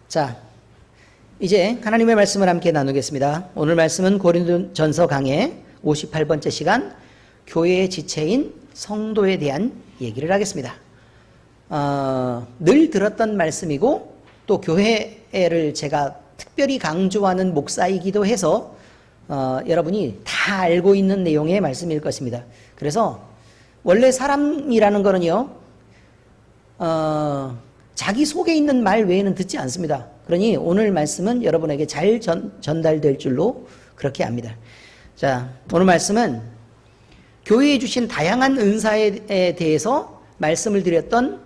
자, 이제 하나님의 말씀을 함께 나누겠습니다. 오늘 말씀은 고린도전서 강의 58번째 시간, 교회의 지체인 성도에 대한 얘기를 하겠습니다. 늘 들었던 말씀이고 또 교회를 제가 특별히 강조하는 목사이기도 해서 여러분이 다 알고 있는 내용의 말씀일 것입니다. 그래서 원래 사람이라는 거는요, 자기 속에 있는 말 외에는 듣지 않습니다. 그러니 오늘 말씀은 여러분에게 잘 전달될 줄로 그렇게 압니다. 자, 오늘 말씀은 교회에 주신 다양한 은사에 대해서 말씀을 드렸던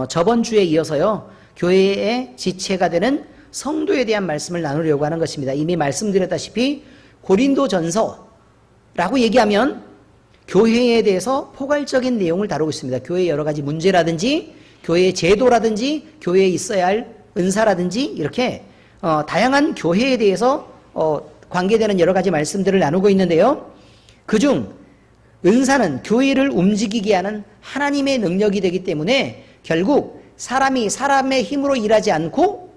저번 주에 이어서요, 교회의 지체가 되는 성도에 대한 말씀을 나누려고 하는 것입니다. 이미 말씀드렸다시피 고린도전서라고 얘기하면 교회에 대해서 포괄적인 내용을 다루고 있습니다. 교회의 여러 가지 문제라든지 교회의 제도라든지 교회에 있어야 할 은사라든지 이렇게 다양한 교회에 대해서 관계되는 여러 가지 말씀들을 나누고 있는데요. 그중 은사는 교회를 움직이게 하는 하나님의 능력이 되기 때문에 결국 사람이 사람의 힘으로 일하지 않고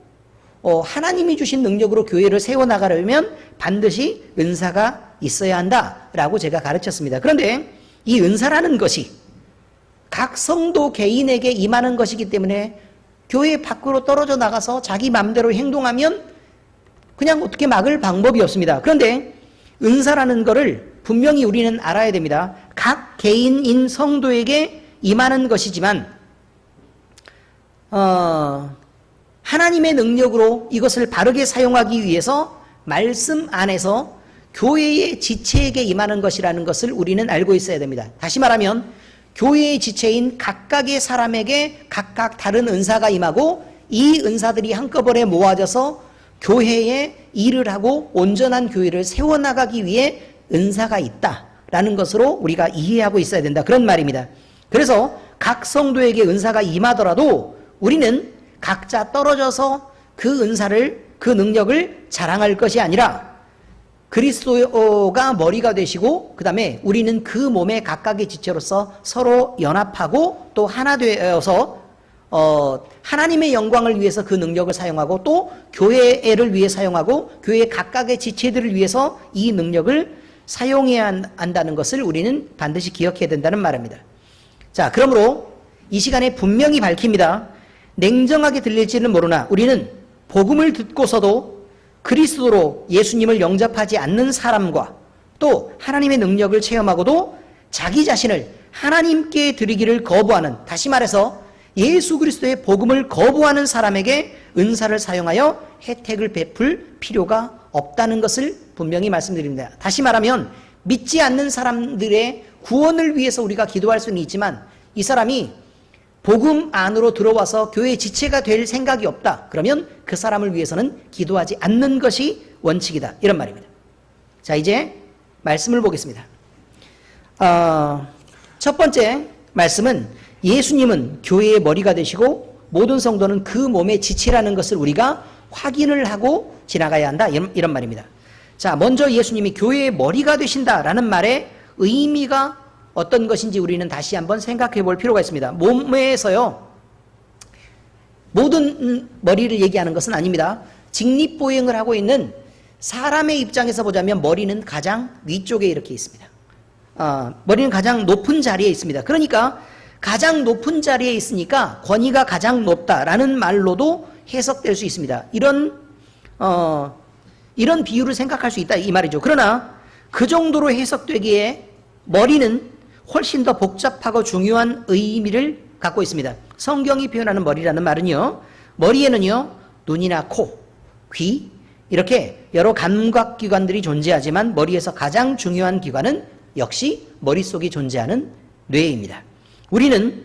하나님이 주신 능력으로 교회를 세워나가려면 반드시 은사가 있어야 한다라고 제가 가르쳤습니다. 그런데 이 은사라는 것이 각 성도 개인에게 임하는 것이기 때문에 교회 밖으로 떨어져 나가서 자기 마음대로 행동하면 그냥 어떻게 막을 방법이 없습니다. 그런데 은사라는 것을 분명히 우리는 알아야 됩니다. 각 개인인 성도에게 임하는 것이지만 하나님의 능력으로 이것을 바르게 사용하기 위해서 말씀 안에서 교회의 지체에게 임하는 것이라는 것을 우리는 알고 있어야 됩니다. 다시 말하면 교회의 지체인 각각의 사람에게 각각 다른 은사가 임하고 이 은사들이 한꺼번에 모아져서 교회에 일을 하고 온전한 교회를 세워나가기 위해 은사가 있다라는 것으로 우리가 이해하고 있어야 된다, 그런 말입니다. 그래서 각 성도에게 은사가 임하더라도 우리는 각자 떨어져서 그 은사를, 그 능력을 자랑할 것이 아니라 그리스도가 머리가 되시고 그 다음에 우리는 그 몸의 각각의 지체로서 서로 연합하고 또 하나 되어서 하나님의 영광을 위해서 그 능력을 사용하고 또 교회를 위해 사용하고 교회 각각의 지체들을 위해서 이 능력을 사용해야 한다는 것을 우리는 반드시 기억해야 된다는 말입니다. 자, 그러므로 이 시간에 분명히 밝힙니다. 냉정하게 들릴지는 모르나 우리는 복음을 듣고서도 그리스도로 예수님을 영접하지 않는 사람과 또 하나님의 능력을 체험하고도 자기 자신을 하나님께 드리기를 거부하는, 다시 말해서 예수 그리스도의 복음을 거부하는 사람에게 은사를 사용하여 혜택을 베풀 필요가 없다는 것을 분명히 말씀드립니다. 다시 말하면 믿지 않는 사람들의 구원을 위해서 우리가 기도할 수는 있지만 이 사람이 복음 안으로 들어와서 교회 지체가 될 생각이 없다. 그러면 그 사람을 위해서는 기도하지 않는 것이 원칙이다, 이런 말입니다. 자, 이제 말씀을 보겠습니다. 첫 번째 말씀은 예수님은 교회의 머리가 되시고 모든 성도는 그 몸의 지체라는 것을 우리가 확인을 하고 지나가야 한다, 이런 말입니다. 자, 먼저 예수님이 교회의 머리가 되신다라는 말의 의미가 어떤 것인지 우리는 다시 한번 생각해 볼 필요가 있습니다. 몸에서요, 모든 머리를 얘기하는 것은 아닙니다. 직립보행을 하고 있는 사람의 입장에서 보자면 머리는 가장 위쪽에 이렇게 있습니다. 머리는 가장 높은 자리에 있습니다. 그러니까 가장 높은 자리에 있으니까 권위가 가장 높다라는 말로도 해석될 수 있습니다. 이런 비유를 생각할 수 있다, 이 말이죠. 그러나 그 정도로 해석되기에 머리는 훨씬 더 복잡하고 중요한 의미를 갖고 있습니다. 성경이 표현하는 머리라는 말은요, 머리에는요, 눈이나 코, 귀, 이렇게 여러 감각기관들이 존재하지만 머리에서 가장 중요한 기관은 역시 머릿속에 존재하는 뇌입니다. 우리는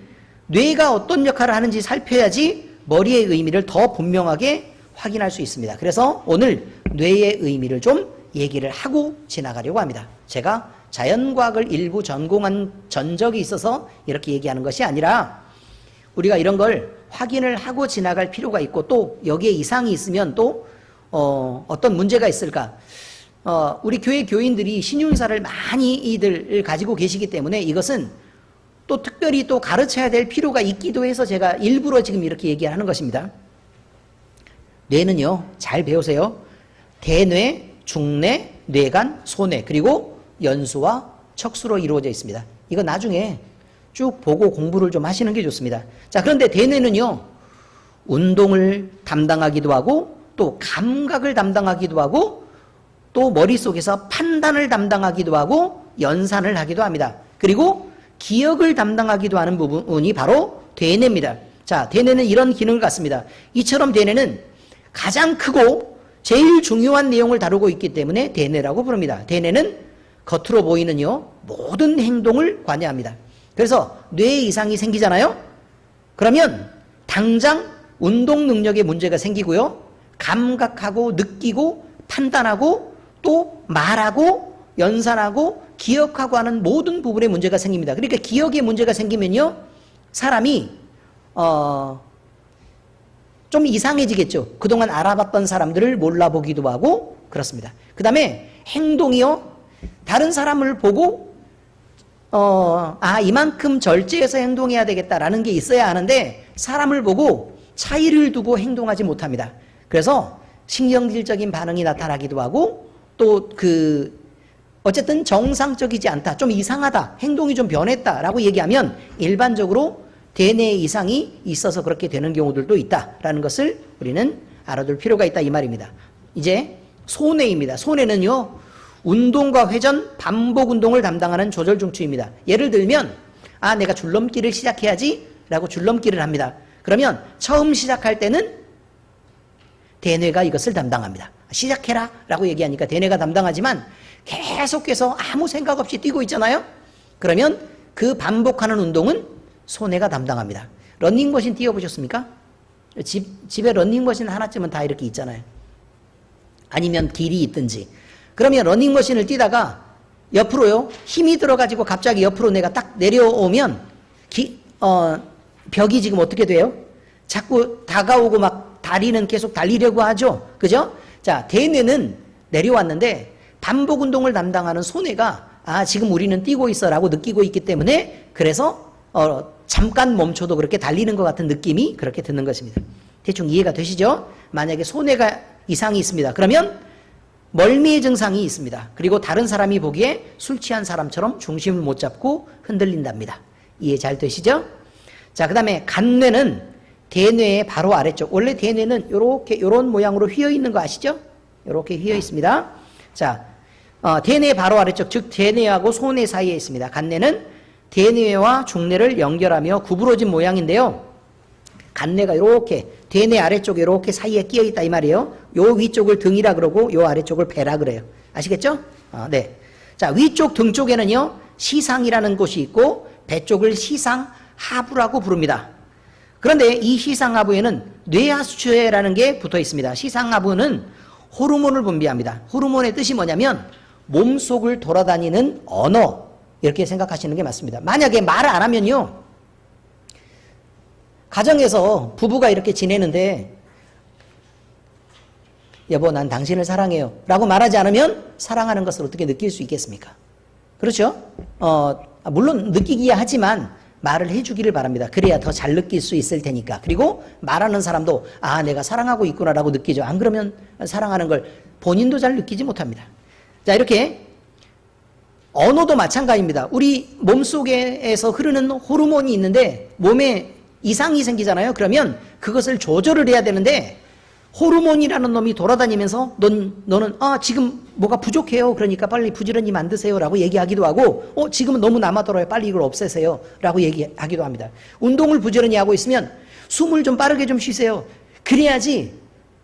뇌가 어떤 역할을 하는지 살펴야지 머리의 의미를 더 분명하게 확인할 수 있습니다. 그래서 오늘 뇌의 의미를 좀 얘기를 하고 지나가려고 합니다. 제가 자연과학을 일부 전공한 전적이 있어서 이렇게 얘기하는 것이 아니라 우리가 이런 걸 확인을 하고 지나갈 필요가 있고 또 여기에 이상이 있으면 또 어떤 문제가 있을까. 우리 교회 교인들이 신윤사를 많이들 가지고 계시기 때문에 이것은 또 특별히 또 가르쳐야 될 필요가 있기도 해서 제가 일부러 지금 이렇게 얘기하는 것입니다. 뇌는요, 잘 배우세요. 대뇌, 중뇌, 뇌간, 소뇌, 그리고 연수와 척수로 이루어져 있습니다. 이거 나중에 쭉 보고 공부를 좀 하시는 게 좋습니다. 자, 그런데 대뇌는요, 운동을 담당하기도 하고, 또 감각을 담당하기도 하고, 또 머릿속에서 판단을 담당하기도 하고, 연산을 하기도 합니다. 그리고 기억을 담당하기도 하는 부분이 바로 대뇌입니다. 자, 대뇌는 이런 기능을 갖습니다. 이처럼 대뇌는 가장 크고 제일 중요한 내용을 다루고 있기 때문에 대뇌라고 부릅니다. 대뇌는 겉으로 보이는요, 모든 행동을 관여합니다. 그래서 뇌 이상이 생기잖아요? 그러면 당장 운동 능력에 문제가 생기고요, 감각하고 느끼고 판단하고 또 말하고 연산하고 기억하고 하는 모든 부분에 문제가 생깁니다. 그러니까 기억에 문제가 생기면요, 사람이 좀 이상해지겠죠. 그동안 알아봤던 사람들을 몰라보기도 하고 그렇습니다. 그 다음에 행동이요, 다른 사람을 보고 이만큼 절제해서 행동해야 되겠다라는 게 있어야 하는데 사람을 보고 차이를 두고 행동하지 못합니다. 그래서 신경질적인 반응이 나타나기도 하고 또 어쨌든 정상적이지 않다, 좀 이상하다, 행동이 좀 변했다라고 얘기하면 일반적으로 대뇌 이상이 있어서 그렇게 되는 경우들도 있다라는 것을 우리는 알아둘 필요가 있다, 이 말입니다. 이제 소뇌입니다. 소뇌는요, 운동과 회전, 반복 운동을 담당하는 조절 중추입니다. 예를 들면 내가 줄넘기를 시작해야지 라고 줄넘기를 합니다. 그러면 처음 시작할 때는 대뇌가 이것을 담당합니다. 시작해라 라고 얘기하니까 대뇌가 담당하지만 계속해서 아무 생각 없이 뛰고 있잖아요. 그러면 그 반복하는 운동은 소뇌가 담당합니다. 러닝머신 뛰어보셨습니까? 집에 러닝머신 하나쯤은 다 이렇게 있잖아요. 아니면 길이 있든지. 그러면 러닝머신을 뛰다가 옆으로요, 힘이 들어가지고 갑자기 옆으로 내가 딱 내려오면 벽이 지금 어떻게 돼요? 자꾸 다가오고 막 다리는 계속 달리려고 하죠. 그죠? 자, 대뇌는 내려왔는데 반복 운동을 담당하는 소뇌가 지금 우리는 뛰고 있어 라고 느끼고 있기 때문에 그래서 잠깐 멈춰도 그렇게 달리는 것 같은 느낌이 그렇게 드는 것입니다. 대충 이해가 되시죠? 만약에 소뇌가 이상이 있습니다. 그러면 멀미의 증상이 있습니다. 그리고 다른 사람이 보기에 술 취한 사람처럼 중심을 못 잡고 흔들린답니다. 이해 잘 되시죠? 자, 그 다음에 간뇌는 대뇌의 바로 아래쪽. 원래 대뇌는 요런 모양으로 휘어 있는 거 아시죠? 요렇게 휘어 있습니다. 자, 대뇌의 바로 아래쪽, 즉 대뇌하고 소뇌 사이에 있습니다. 간뇌는 대뇌와 중뇌를 연결하며 구부러진 모양인데요. 간뇌가 이렇게 대뇌 아래쪽에 이렇게 사이에 끼어 있다 이 말이에요. 요 위쪽을 등이라 그러고 요 아래쪽을 배라 그래요. 아시겠죠? 네. 자, 위쪽 등 쪽에는요, 시상이라는 곳이 있고 배 쪽을 시상하부라고 부릅니다. 그런데 이 시상하부에는 뇌하수체라는 게 붙어 있습니다. 시상하부는 호르몬을 분비합니다. 호르몬의 뜻이 뭐냐면 몸속을 돌아다니는 언어, 이렇게 생각하시는 게 맞습니다. 만약에 말을 안 하면요, 가정에서 부부가 이렇게 지내는데 여보, 난 당신을 사랑해요 라고 말하지 않으면 사랑하는 것을 어떻게 느낄 수 있겠습니까? 그렇죠? 물론 느끼기야 하지만 말을 해주기를 바랍니다. 그래야 더 잘 느낄 수 있을 테니까. 그리고 말하는 사람도 내가 사랑하고 있구나라고 느끼죠. 안 그러면 사랑하는 걸 본인도 잘 느끼지 못합니다. 자, 이렇게 언어도 마찬가지입니다. 우리 몸속에서 흐르는 호르몬이 있는데 몸에 이상이 생기잖아요. 그러면 그것을 조절을 해야 되는데 호르몬이라는 놈이 돌아다니면서 너는 지금 뭐가 부족해요. 그러니까 빨리 부지런히 만드세요 라고 얘기하기도 하고 지금은 너무 남아돌아요. 빨리 이걸 없애세요 라고 얘기하기도 합니다. 운동을 부지런히 하고 있으면 숨을 좀 빠르게 좀 쉬세요. 그래야지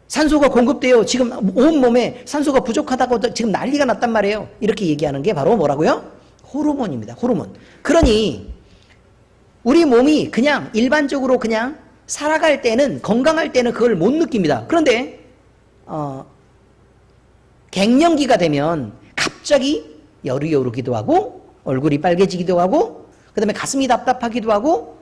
산소가 공급돼요. 지금 온몸에 산소가 부족하다고 지금 난리가 났단 말이에요. 이렇게 얘기하는 게 바로 뭐라고요? 호르몬입니다. 호르몬. 그러니 우리 몸이 그냥 일반적으로 그냥 살아갈 때는, 건강할 때는 그걸 못 느낍니다. 그런데 갱년기가 되면 갑자기 열이 오르기도 하고 얼굴이 빨개지기도 하고 그 다음에 가슴이 답답하기도 하고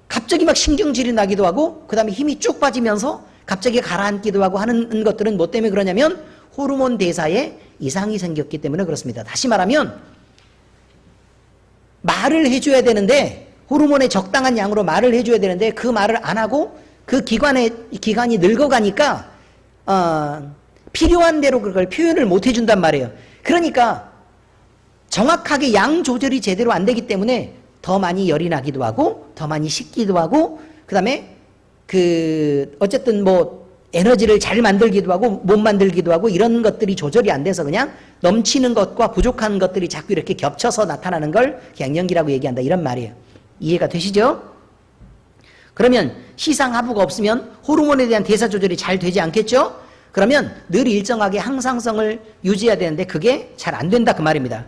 갑자기 막 신경질이 나기도 하고 그 다음에 힘이 쭉 빠지면서 갑자기 가라앉기도 하고 하는 것들은 뭐 때문에 그러냐면 호르몬 대사에 이상이 생겼기 때문에 그렇습니다. 다시 말하면 말을 해줘야 되는데 호르몬에 적당한 양으로 말을 해줘야 되는데 그 말을 안 하고 그 기관이 늙어가니까 필요한 대로 그걸 표현을 못 해준단 말이에요. 그러니까 정확하게 양 조절이 제대로 안 되기 때문에 더 많이 열이 나기도 하고 더 많이 식기도 하고 그다음에 어쨌든 뭐 에너지를 잘 만들기도 하고 못 만들기도 하고 이런 것들이 조절이 안 돼서 그냥 넘치는 것과 부족한 것들이 자꾸 이렇게 겹쳐서 나타나는 걸 갱년기라고 얘기한다 이런 말이에요. 이해가 되시죠? 그러면 시상하부가 없으면 호르몬에 대한 대사 조절이 잘 되지 않겠죠? 그러면 늘 일정하게 항상성을 유지해야 되는데 그게 잘 안 된다 그 말입니다.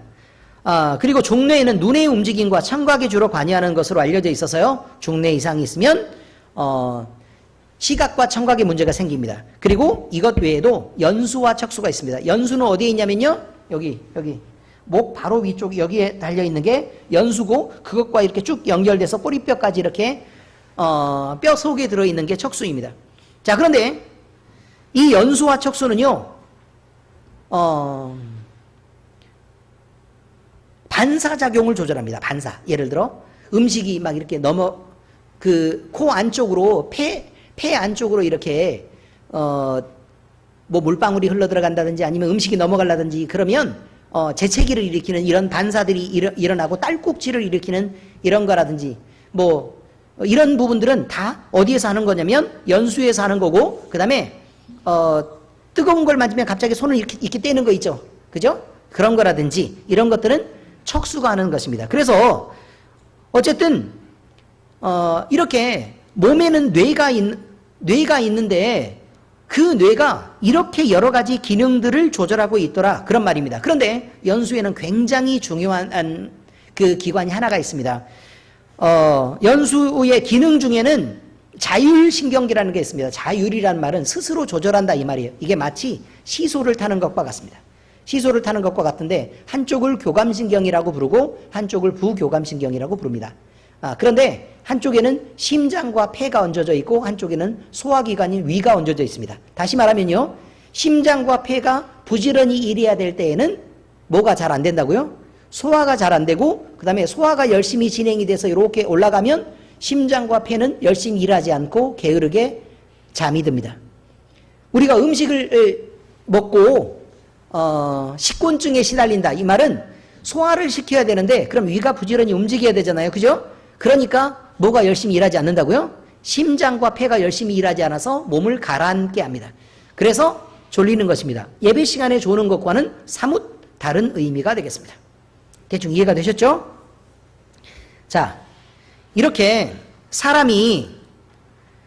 그리고 종뇌에는 눈의 움직임과 청각에 주로 관여하는 것으로 알려져 있어서요. 종뇌 이상이 있으면 시각과 청각에 문제가 생깁니다. 그리고 이것 외에도 연수와 척수가 있습니다. 연수는 어디에 있냐면요. 여기 목 바로 위쪽 여기에 달려있는 게 연수고 그것과 이렇게 쭉 연결돼서 꼬리뼈까지 이렇게 뼈 속에 들어있는 게 척수입니다. 자, 그런데 이 연수와 척수는요. 반사작용을 조절합니다. 반사. 예를 들어 음식이 막 이렇게 코 안쪽으로 폐 안쪽으로 이렇게 뭐 물방울이 흘러 들어간다든지 아니면 음식이 넘어가려든지 그러면 재채기를 일으키는 이런 반사들이 일어나고 딸꾹질을 일으키는 이런 거라든지 뭐 이런 부분들은 다 어디에서 하는 거냐면 연수에서 하는 거고 그다음에 뜨거운 걸 만지면 갑자기 손을 이렇게 떼는 거 있죠. 그죠? 그런 거라든지 이런 것들은 척수가 하는 것입니다. 그래서 어쨌든 이렇게 몸에는 뇌가 있는데 그 뇌가 이렇게 여러 가지 기능들을 조절하고 있더라 그런 말입니다. 그런데 연수에는 굉장히 중요한 그 기관이 하나가 있습니다. 연수의 기능 중에는 자율신경계라는 게 있습니다. 자율이라는 말은 스스로 조절한다 이 말이에요. 이게 마치 시소를 타는 것과 같습니다. 시소를 타는 것과 같은데 한쪽을 교감신경이라고 부르고 한쪽을 부교감신경이라고 부릅니다. 그런데 한쪽에는 심장과 폐가 얹어져 있고 한쪽에는 소화기관인 위가 얹어져 있습니다. 다시 말하면요. 심장과 폐가 부지런히 일해야 될 때에는 뭐가 잘 안 된다고요? 소화가 잘 안 되고 그 다음에 소화가 열심히 진행이 돼서 이렇게 올라가면 심장과 폐는 열심히 일하지 않고 게으르게 잠이 듭니다. 우리가 음식을 먹고 식곤증에 시달린다 이 말은 소화를 시켜야 되는데 그럼 위가 부지런히 움직여야 되잖아요. 그죠? 그러니까 뭐가 열심히 일하지 않는다고요? 심장과 폐가 열심히 일하지 않아서 몸을 가라앉게 합니다. 그래서 졸리는 것입니다. 예배 시간에 조는 것과는 사뭇 다른 의미가 되겠습니다. 대충 이해가 되셨죠? 자, 이렇게 사람이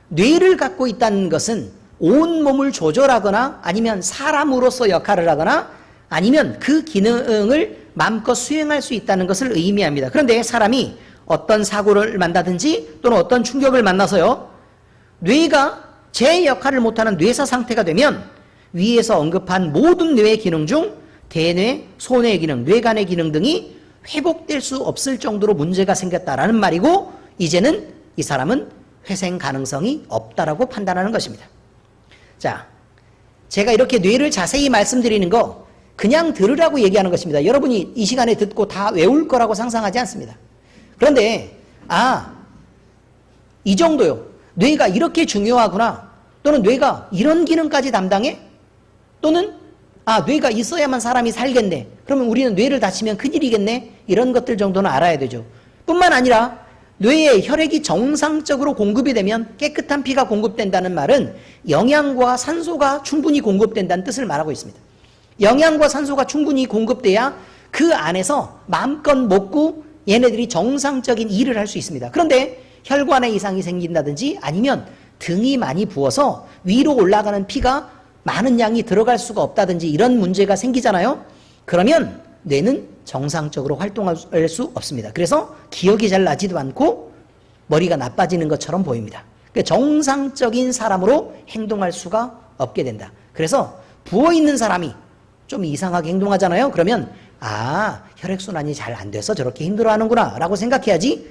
뇌를 갖고 있다는 것은 온 몸을 조절하거나 아니면 사람으로서 역할을 하거나 아니면 그 기능을 마음껏 수행할 수 있다는 것을 의미합니다. 그런데 사람이 어떤 사고를 만나든지 또는 어떤 충격을 만나서요. 뇌가 제 역할을 못하는 뇌사 상태가 되면 위에서 언급한 모든 뇌의 기능 중 대뇌, 소뇌의 기능, 뇌간의 기능 등이 회복될 수 없을 정도로 문제가 생겼다라는 말이고 이제는 이 사람은 회생 가능성이 없다라고 판단하는 것입니다. 자, 제가 이렇게 뇌를 자세히 말씀드리는 거 그냥 들으라고 얘기하는 것입니다. 여러분이 이 시간에 듣고 다 외울 거라고 상상하지 않습니다. 그런데 이 정도요. 뇌가 이렇게 중요하구나. 또는 뇌가 이런 기능까지 담당해? 또는 뇌가 있어야만 사람이 살겠네. 그러면 우리는 뇌를 다치면 큰일이겠네. 이런 것들 정도는 알아야 되죠. 뿐만 아니라 뇌에 혈액이 정상적으로 공급이 되면 깨끗한 피가 공급된다는 말은 영양과 산소가 충분히 공급된다는 뜻을 말하고 있습니다. 영양과 산소가 충분히 공급돼야 그 안에서 마음껏 먹고 얘네들이 정상적인 일을 할 수 있습니다. 그런데 혈관에 이상이 생긴다든지 아니면 등이 많이 부어서 위로 올라가는 피가 많은 양이 들어갈 수가 없다든지 이런 문제가 생기잖아요. 그러면 뇌는 정상적으로 활동할 수 없습니다. 그래서 기억이 잘 나지도 않고 머리가 나빠지는 것처럼 보입니다. 정상적인 사람으로 행동할 수가 없게 된다. 그래서 부어있는 사람이 좀 이상하게 행동하잖아요. 그러면 혈액순환이 잘 안 돼서 저렇게 힘들어하는구나 라고 생각해야지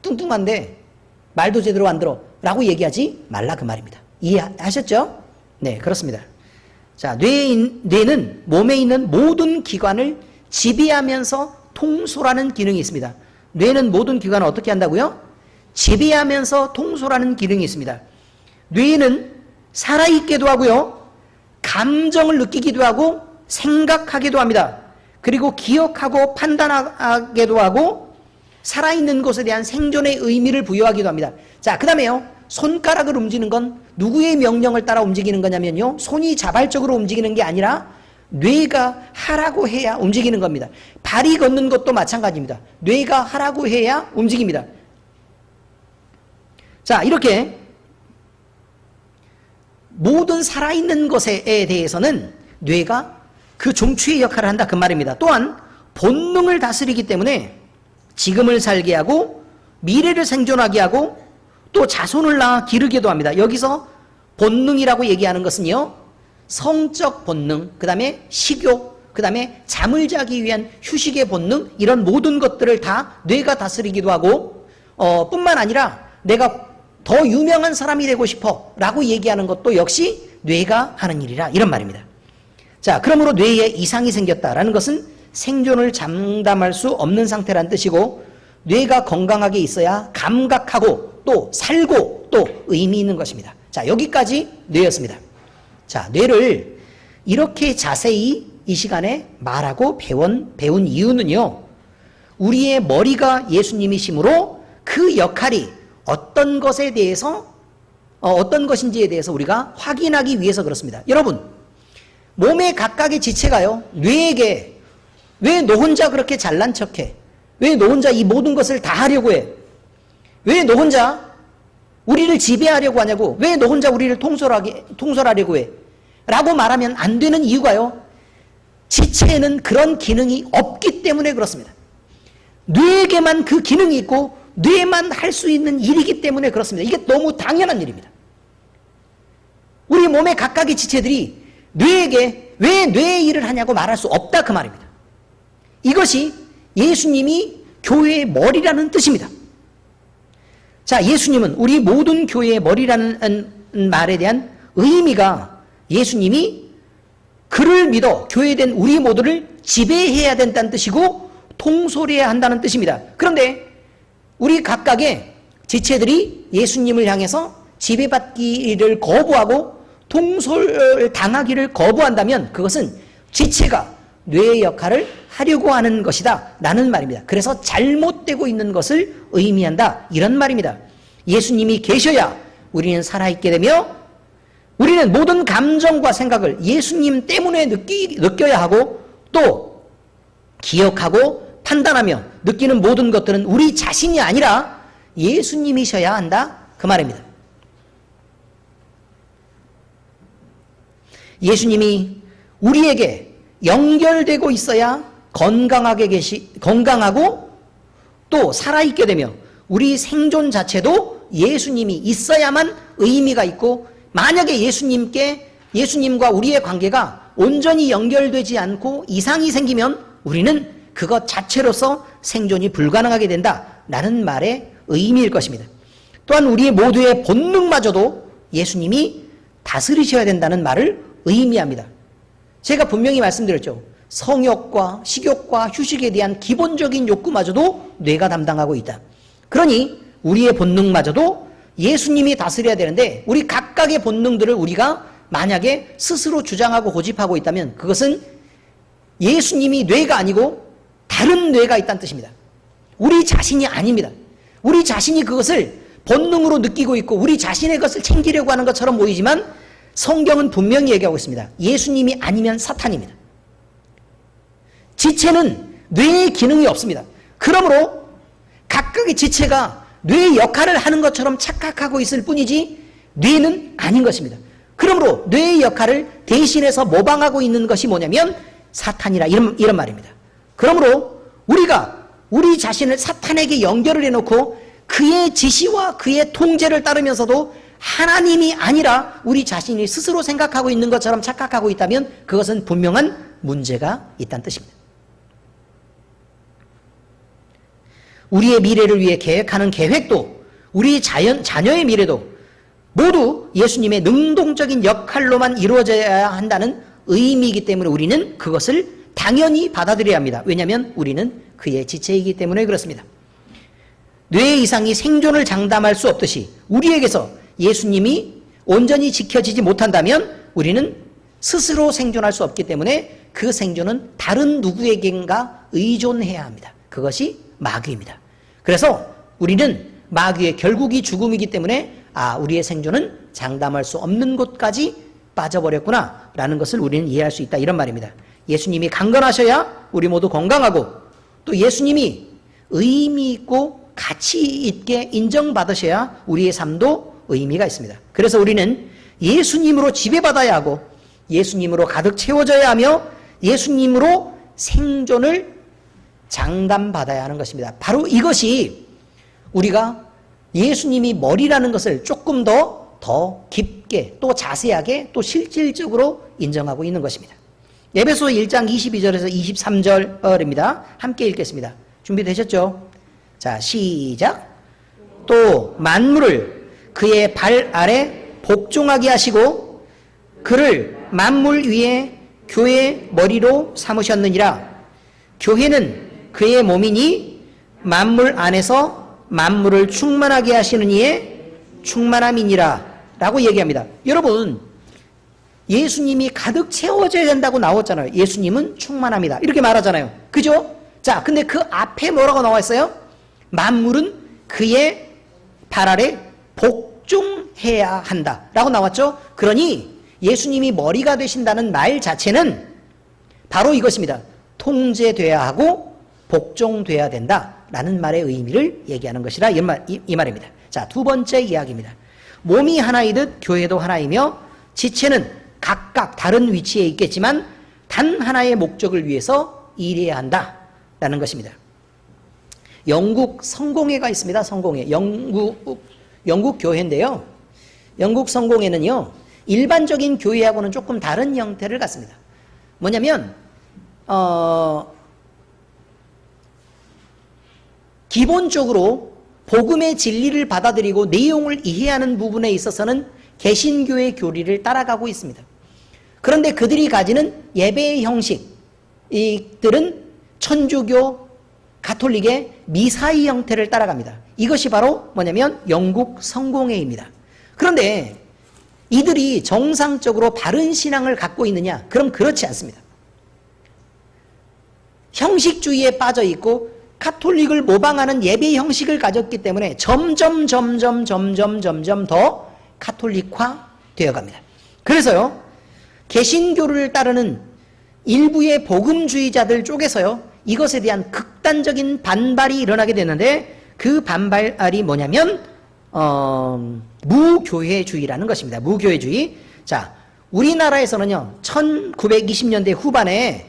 뚱뚱한데 말도 제대로 안 들어 라고 얘기하지 말라 그 말입니다. 이해하셨죠? 네, 그렇습니다. 자, 뇌는 몸에 있는 모든 기관을 지배하면서 통솔하는 기능이 있습니다. 뇌는 모든 기관을 어떻게 한다고요? 지배하면서 통솔하는 기능이 있습니다. 뇌는 살아있게도 하고요, 감정을 느끼기도 하고 생각하기도 합니다. 그리고 기억하고 판단하기도 하고 살아있는 것에 대한 생존의 의미를 부여하기도 합니다. 자, 그 다음에요, 손가락을 움직이는 건 누구의 명령을 따라 움직이는 거냐면요, 손이 자발적으로 움직이는 게 아니라 뇌가 하라고 해야 움직이는 겁니다. 발이 걷는 것도 마찬가지입니다. 뇌가 하라고 해야 움직입니다. 자, 이렇게 모든 살아있는 것에 대해서는 뇌가 그 종추의 역할을 한다, 그 말입니다. 또한 본능을 다스리기 때문에 지금을 살게 하고 미래를 생존하게 하고 또 자손을 낳아 기르게도 합니다. 여기서 본능이라고 얘기하는 것은요, 성적 본능, 그 다음에 식욕, 그 다음에 잠을 자기 위한 휴식의 본능, 이런 모든 것들을 다 뇌가 다스리기도 하고 뿐만 아니라 내가 더 유명한 사람이 되고 싶어 라고 얘기하는 것도 역시 뇌가 하는 일이라, 이런 말입니다. 자, 그러므로 뇌에 이상이 생겼다라는 것은 생존을 장담할 수 없는 상태란 뜻이고, 뇌가 건강하게 있어야 감각하고 또 살고 또 의미 있는 것입니다. 자, 여기까지 뇌였습니다. 자, 뇌를 이렇게 자세히 이 시간에 말하고 배운 이유는요, 우리의 머리가 예수님이시므로 그 역할이 어떤 것에 대해서 어떤 것인지에 대해서 우리가 확인하기 위해서 그렇습니다. 여러분, 몸의 각각의 지체가요, 뇌에게 왜 너 혼자 그렇게 잘난 척해? 왜 너 혼자 이 모든 것을 다 하려고 해? 왜 너 혼자 우리를 지배하려고 하냐고? 왜 너 혼자 우리를 통솔하려고 해? 라고 말하면 안 되는 이유가요, 지체에는 그런 기능이 없기 때문에 그렇습니다. 뇌에게만 그 기능이 있고 뇌만 할 수 있는 일이기 때문에 그렇습니다. 이게 너무 당연한 일입니다. 우리 몸의 각각의 지체들이 뇌에게 왜 뇌의 일을 하냐고 말할 수 없다, 그 말입니다. 이것이 예수님이 교회의 머리라는 뜻입니다. 자, 예수님은 우리 모든 교회의 머리라는 말에 대한 의미가, 예수님이 그를 믿어 교회된 우리 모두를 지배해야 된다는 뜻이고 통솔해야 한다는 뜻입니다. 그런데 우리 각각의 지체들이 예수님을 향해서 지배받기를 거부하고 통솔당하기를 거부한다면 그것은 지체가 뇌의 역할을 하려고 하는 것이다 라는 말입니다. 그래서 잘못되고 있는 것을 의미한다, 이런 말입니다. 예수님이 계셔야 우리는 살아있게 되며 우리는 모든 감정과 생각을 예수님 때문에 느껴야 하고 또 기억하고 판단하며 느끼는 모든 것들은 우리 자신이 아니라 예수님이셔야 한다, 그 말입니다. 예수님이 우리에게 연결되고 있어야 건강하고 또 살아있게 되며 우리 생존 자체도 예수님이 있어야만 의미가 있고, 만약에 예수님과 우리의 관계가 온전히 연결되지 않고 이상이 생기면 우리는 그것 자체로서 생존이 불가능하게 된다라는 말의 의미일 것입니다. 또한 우리 모두의 본능마저도 예수님이 다스리셔야 된다는 말을 의미합니다. 제가 분명히 말씀드렸죠. 성욕과 식욕과 휴식에 대한 기본적인 욕구마저도 뇌가 담당하고 있다. 그러니 우리의 본능마저도 예수님이 다스려야 되는데, 우리 각각의 본능들을 우리가 만약에 스스로 주장하고 고집하고 있다면 그것은 예수님이 뇌가 아니고 다른 뇌가 있다는 뜻입니다. 우리 자신이 아닙니다. 우리 자신이 그것을 본능으로 느끼고 있고 우리 자신의 것을 챙기려고 하는 것처럼 보이지만 성경은 분명히 얘기하고 있습니다. 예수님이 아니면 사탄입니다. 지체는 뇌의 기능이 없습니다. 그러므로 각각의 지체가 뇌의 역할을 하는 것처럼 착각하고 있을 뿐이지 뇌는 아닌 것입니다. 그러므로 뇌의 역할을 대신해서 모방하고 있는 것이 뭐냐면 사탄이라, 이런 말입니다. 그러므로 우리가 우리 자신을 사탄에게 연결을 해놓고 그의 지시와 그의 통제를 따르면서도 하나님이 아니라 우리 자신이 스스로 생각하고 있는 것처럼 착각하고 있다면 그것은 분명한 문제가 있다는 뜻입니다. 우리의 미래를 위해 계획하는 계획도, 우리 자녀의 미래도 모두 예수님의 능동적인 역할로만 이루어져야 한다는 의미이기 때문에 우리는 그것을 당연히 받아들여야 합니다. 왜냐하면 우리는 그의 지체이기 때문에 그렇습니다. 뇌 이상이 생존을 장담할 수 없듯이 우리에게서 예수님이 온전히 지켜지지 못한다면 우리는 스스로 생존할 수 없기 때문에 그 생존은 다른 누구에겐가 의존해야 합니다. 그것이 마귀입니다. 그래서 우리는 마귀의 결국이 죽음이기 때문에 우리의 생존은 장담할 수 없는 곳까지 빠져버렸구나 라는 것을 우리는 이해할 수 있다, 이런 말입니다. 예수님이 강건하셔야 우리 모두 건강하고, 또 예수님이 의미 있고 가치 있게 인정받으셔야 우리의 삶도 의미가 있습니다. 그래서 우리는 예수님으로 지배받아야 하고 예수님으로 가득 채워져야 하며 예수님으로 생존을 장담받아야 하는 것입니다. 바로 이것이 우리가 예수님이 머리라는 것을 조금 더 깊게, 또 자세하게, 또 실질적으로 인정하고 있는 것입니다. 에베소 1장 22절에서 23절입니다. 함께 읽겠습니다. 준비되셨죠? 자, 시작. 또 만물을 그의 발 아래 복종하게 하시고 그를 만물 위에 교회의 머리로 삼으셨느니라. 교회는 그의 몸이니 만물 안에서 만물을 충만하게 하시는 이의 충만함이니라 라고 얘기합니다. 여러분, 예수님이 가득 채워져야 된다고 나왔잖아요. 예수님은 충만합니다, 이렇게 말하잖아요. 그죠? 자, 근데 그 앞에 뭐라고 나와 있어요? 만물은 그의 발 아래 복종해야 한다 라고 나왔죠. 그러니 예수님이 머리가 되신다는 말 자체는 바로 이것입니다. 통제돼야 하고 복종돼야 된다라는 말의 의미를 얘기하는 것이라 이 말입니다. 자, 두 번째 이야기입니다. 몸이 하나이듯 교회도 하나이며 지체는 각각 다른 위치에 있겠지만 단 하나의 목적을 위해서 일해야 한다라는 것입니다. 영국 성공회가 있습니다. 성공회. 영국 교회인데요. 영국 성공회는요, 일반적인 교회하고는 조금 다른 형태를 갖습니다. 뭐냐면 기본적으로 복음의 진리를 받아들이고 내용을 이해하는 부분에 있어서는 개신교의 교리를 따라가고 있습니다. 그런데 그들이 가지는 예배의 형식, 이들은 천주교, 가톨릭의 미사의 형태를 따라갑니다. 이것이 바로 뭐냐면 영국 성공회입니다. 그런데 이들이 정상적으로 바른 신앙을 갖고 있느냐? 그럼 그렇지 않습니다. 형식주의에 빠져 있고 가톨릭을 모방하는 예배 형식을 가졌기 때문에 점점 더 가톨릭화 되어갑니다. 그래서요, 개신교를 따르는 일부의 복음주의자들 쪽에서요, 이것에 대한 극단적인 반발이 일어나게 되는데 그 반발이 뭐냐면 무교회주의라는 것입니다. 무교회주의. 자, 우리나라에서는요 1920년대 후반에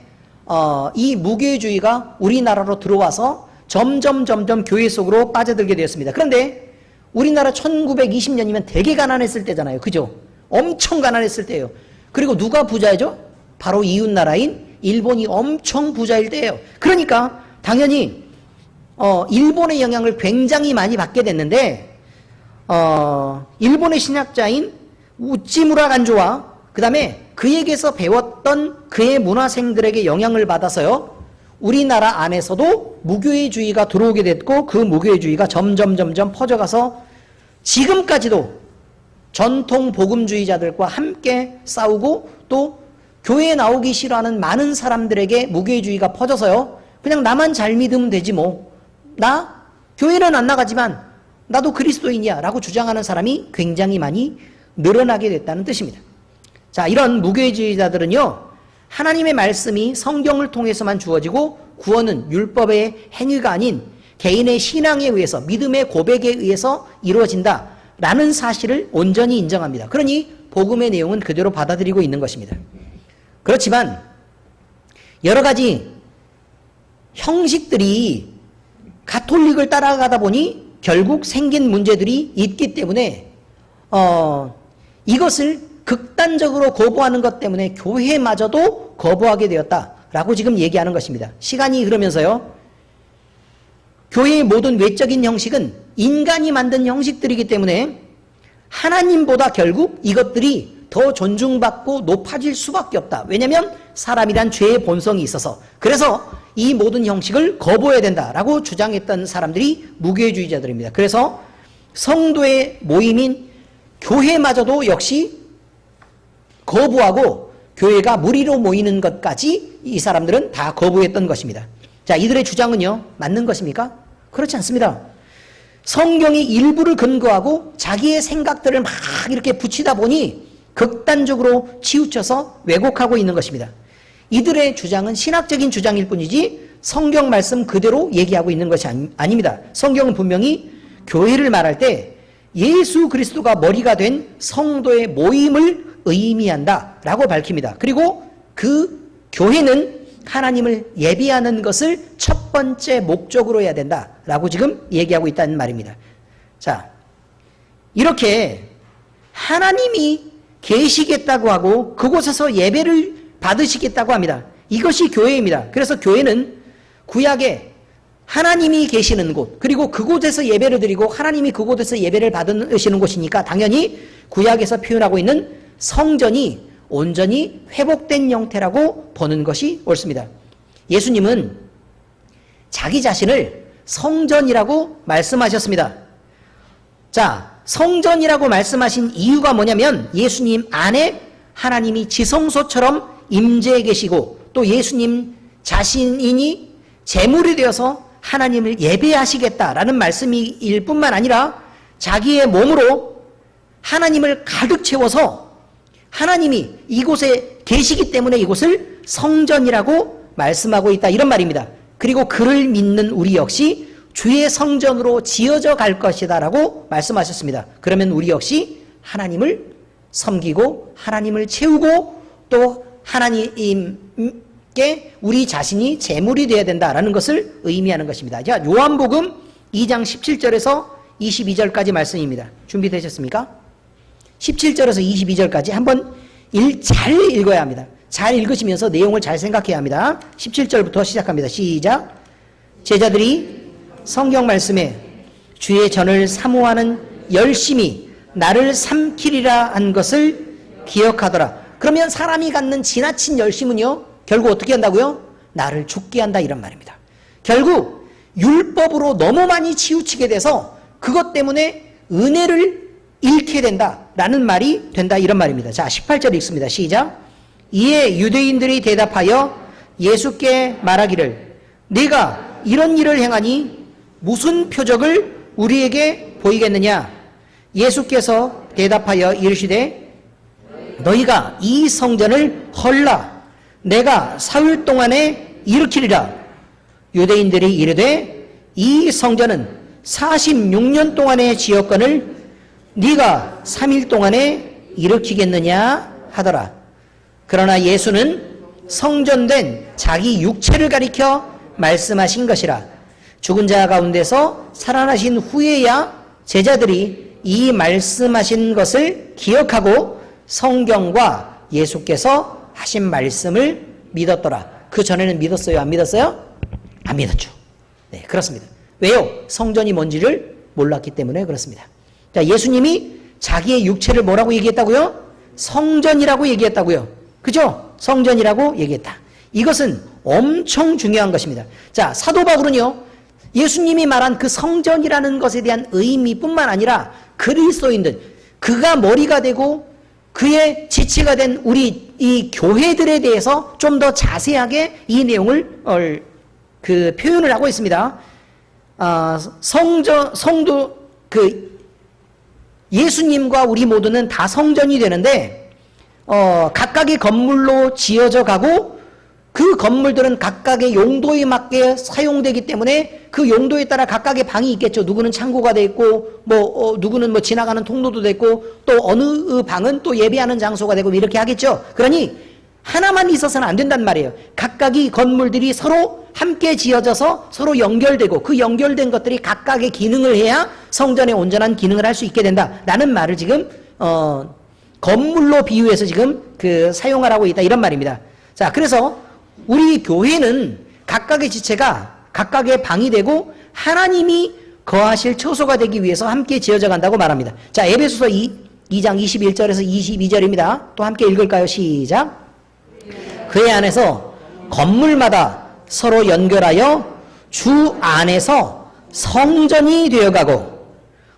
이 무교회주의가 우리나라로 들어와서 점점 교회 속으로 빠져들게 되었습니다. 그런데 우리나라 1920년이면 되게 가난했을 때잖아요. 그죠? 엄청 가난했을 때예요. 그리고 누가 부자죠? 바로 이웃나라인 일본이 엄청 부자일 때예요. 그러니까 당연히 일본의 영향을 굉장히 많이 받게 됐는데 일본의 신학자인 우찌무라 간조와 그 다음에 그에게서 배웠던 그의 문화생들에게 영향을 받아서요, 우리나라 안에서도 무교회주의가 들어오게 됐고 그 무교회주의가 점점 퍼져가서 지금까지도 전통 복음주의자들과 함께 싸우고 또 교회에 나오기 싫어하는 많은 사람들에게 무교회주의가 퍼져서요, 그냥 나만 잘 믿으면 되지 뭐, 나 교회는 안 나가지만 나도 그리스도인이야 라고 주장하는 사람이 굉장히 많이 늘어나게 됐다는 뜻입니다. 자, 이런 무교회주의자들은요, 하나님의 말씀이 성경을 통해서만 주어지고 구원은 율법의 행위가 아닌 개인의 신앙에 의해서, 믿음의 고백에 의해서 이루어진다라는 사실을 온전히 인정합니다. 그러니 복음의 내용은 그대로 받아들이고 있는 것입니다. 그렇지만 여러 가지 형식들이 가톨릭을 따라가다 보니 결국 생긴 문제들이 있기 때문에 이것을 극단적으로 거부하는 것 때문에 교회마저도 거부하게 되었다라고 지금 얘기하는 것입니다. 시간이 흐르면서요, 교회의 모든 외적인 형식은 인간이 만든 형식들이기 때문에 하나님보다 결국 이것들이 더 존중받고 높아질 수밖에 없다. 왜냐하면 사람이란 죄의 본성이 있어서. 그래서 이 모든 형식을 거부해야 된다라고 주장했던 사람들이 무교회주의자들입니다. 그래서 성도의 모임인 교회마저도 역시 거부하고 교회가 무리로 모이는 것까지 이 사람들은 다 거부했던 것입니다. 자, 이들의 주장은요, 맞는 것입니까? 그렇지 않습니다. 성경이 일부를 근거하고 자기의 생각들을 막 이렇게 붙이다 보니 극단적으로 치우쳐서 왜곡하고 있는 것입니다. 이들의 주장은 신학적인 주장일 뿐이지 성경 말씀 그대로 얘기하고 있는 것이 아닙니다. 성경은 분명히 교회를 말할 때 예수 그리스도가 머리가 된 성도의 모임을 의미한다라고 밝힙니다. 그리고 그 교회는 하나님을 예배하는 것을 첫 번째 목적으로 해야 된다라고 지금 얘기하고 있다는 말입니다. 자, 이렇게 하나님이 계시겠다고 하고 그곳에서 예배를 받으시겠다고 합니다. 이것이 교회입니다. 그래서 교회는 구약에 하나님이 계시는 곳, 그리고 그곳에서 예배를 드리고 하나님이 그곳에서 예배를 받으시는 곳이니까 당연히 구약에서 표현하고 있는 성전이 온전히 회복된 형태라고 보는 것이 옳습니다. 예수님은 자기 자신을 성전이라고 말씀하셨습니다. 자, 성전이라고 말씀하신 이유가 뭐냐면 예수님 안에 하나님이 지성소처럼 임재해 계시고 또 예수님 자신이 제물이 되어서 하나님을 예배하시겠다라는 말씀일 뿐만 아니라 자기의 몸으로 하나님을 가득 채워서 하나님이 이곳에 계시기 때문에 이곳을 성전이라고 말씀하고 있다, 이런 말입니다. 그리고 그를 믿는 우리 역시 주의 성전으로 지어져 갈 것이다 라고 말씀하셨습니다. 그러면 우리 역시 하나님을 섬기고 하나님을 채우고 또 하나님께 우리 자신이 제물이 되어야 된다라는 것을 의미하는 것입니다. 자, 요한복음 2장 17절에서 22절까지 말씀입니다. 준비되셨습니까? 17절에서 22절까지 한번 잘 읽어야 합니다. 잘 읽으시면서 내용을 잘 생각해야 합니다. 17절부터 시작합니다. 시작. 제자들이 성경 말씀에 주의 전을 사모하는 열심히 나를 삼키리라 한 것을 기억하더라. 그러면 사람이 갖는 지나친 열심은요, 결국 어떻게 한다고요? 나를 죽게 한다, 이런 말입니다. 결국 율법으로 너무 많이 치우치게 돼서 그것 때문에 은혜를 잃게 된다라는 말이 된다, 이런 말입니다. 자, 18절 읽습니다. 시작. 이에 유대인들이 대답하여 예수께 말하기를 네가 이런 일을 행하니 무슨 표적을 우리에게 보이겠느냐? 예수께서 대답하여 이르시되 너희가 이 성전을 헐라 내가 사흘 동안에 일으키리라. 유대인들이 이르되 이 성전은 46년 동안의 지었건을 네가 3일 동안에 일으키겠느냐 하더라. 그러나 예수는 성전된 자기 육체를 가리켜 말씀하신 것이라. 죽은 자 가운데서 살아나신 후에야 제자들이 이 말씀하신 것을 기억하고 성경과 예수께서 하신 말씀을 믿었더라. 그 전에는 믿었어요? 안 믿었어요? 안 믿었죠. 네, 그렇습니다. 왜요? 성전이 뭔지를 몰랐기 때문에 그렇습니다. 자, 예수님이 자기의 육체를 뭐라고 얘기했다고요? 성전이라고 얘기했다고요. 그죠? 성전이라고 얘기했다. 이것은 엄청 중요한 것입니다. 자, 사도 바울은요, 예수님이 말한 그 성전이라는 것에 대한 의미뿐만 아니라 그리스도인들, 그가 머리가 되고 그의 지체가 된 우리 이 교회들에 대해서 좀 더 자세하게 이 내용을 표현을 하고 있습니다. 성도, 예수님과 우리 모두는 다 성전이 되는데, 각각의 건물로 지어져 가고, 그 건물들은 각각의 용도에 맞게 사용되기 때문에 그 용도에 따라 각각의 방이 있겠죠. 누구는 창고가 돼 있고, 누구는 지나가는 통로도 돼 있고, 또 어느 방은 또 예배하는 장소가 되고, 이렇게 하겠죠. 그러니, 하나만 있어서는 안 된단 말이에요. 각각의 건물들이 서로 함께 지어져서 서로 연결되고 그 연결된 것들이 각각의 기능을 해야 성전의 온전한 기능을 할 수 있게 된다라는 말을 지금 건물로 비유해서 지금 사용하라고 있다, 이런 말입니다. 자, 그래서 우리 교회는 각각의 지체가 각각의 방이 되고 하나님이 거하실 처소가 되기 위해서 함께 지어져 간다고 말합니다. 자, 에베소서 2장 21절에서 22절입니다. 또 함께 읽을까요? 시작. 그의 안에서 건물마다 서로 연결하여 주 안에서 성전이 되어가고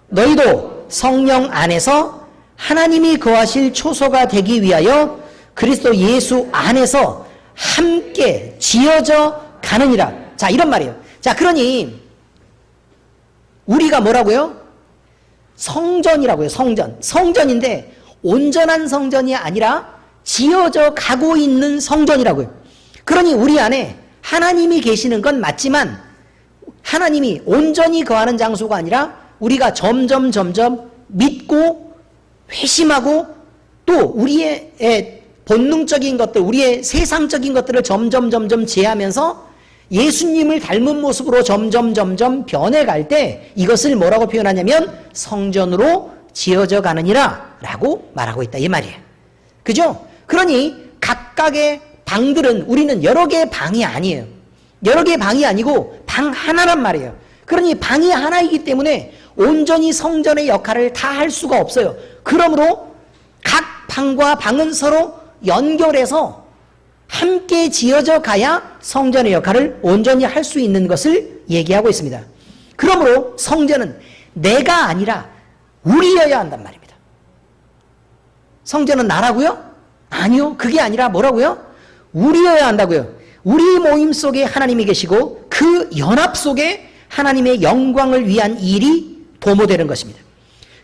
너희도 성령 안에서 하나님이 거하실 초소가 되기 위하여 그리스도 예수 안에서 함께 지어져 가느니라. 자, 이런 말이에요. 자, 그러니 우리가 뭐라고요? 성전이라고요. 성전. 성전인데 온전한 성전이 아니라 지어져 가고 있는 성전이라고요. 그러니 우리 안에 하나님이 계시는 건 맞지만 하나님이 온전히 거하는 장소가 아니라 우리가 점점 믿고 회심하고 또 우리의 본능적인 것들, 우리의 세상적인 것들을 점점 제하면서 예수님을 닮은 모습으로 점점 변해갈 때 이것을 뭐라고 표현하냐면 성전으로 지어져 가느니라 라고 말하고 있다 이 말이에요. 그죠? 그러니 각각의 방들은 우리는 여러 개의 방이 아니에요. 여러 개의 방이 아니고 방 하나란 말이에요. 그러니 방이 하나이기 때문에 온전히 성전의 역할을 다 할 수가 없어요. 그러므로 각 방과 방은 서로 연결해서 함께 지어져 가야 성전의 역할을 온전히 할 수 있는 것을 얘기하고 있습니다. 그러므로 성전은 내가 아니라 우리여야 한단 말입니다. 성전은 나라고요? 아니요. 그게 아니라 뭐라고요? 우리여야 한다고요. 우리 모임 속에 하나님이 계시고 그 연합 속에 하나님의 영광을 위한 일이 도모되는 것입니다.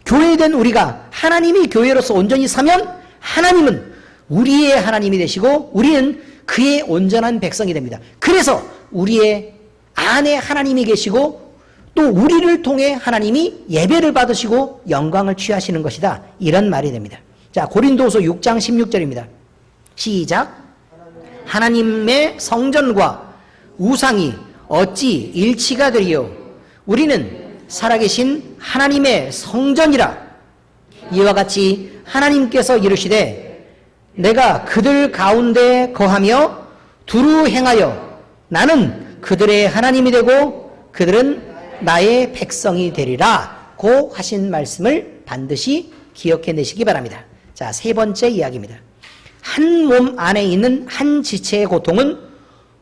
교회된 우리가 하나님이 교회로서 온전히 서면 하나님은 우리의 하나님이 되시고 우리는 그의 온전한 백성이 됩니다. 그래서 우리의 안에 하나님이 계시고 또 우리를 통해 하나님이 예배를 받으시고 영광을 취하시는 것이다. 이런 말이 됩니다. 자, 고린도후서 6장 16절입니다. 시작. 하나님의 성전과 우상이 어찌 일치가 되리요? 우리는 살아계신 하나님의 성전이라. 이와 같이 하나님께서 이르시되 내가 그들 가운데 거하며 두루 행하여 나는 그들의 하나님이 되고 그들은 나의 백성이 되리라 고 하신 말씀을 반드시 기억해내시기 바랍니다. 자, 세 번째 이야기입니다. 한 몸 안에 있는 한 지체의 고통은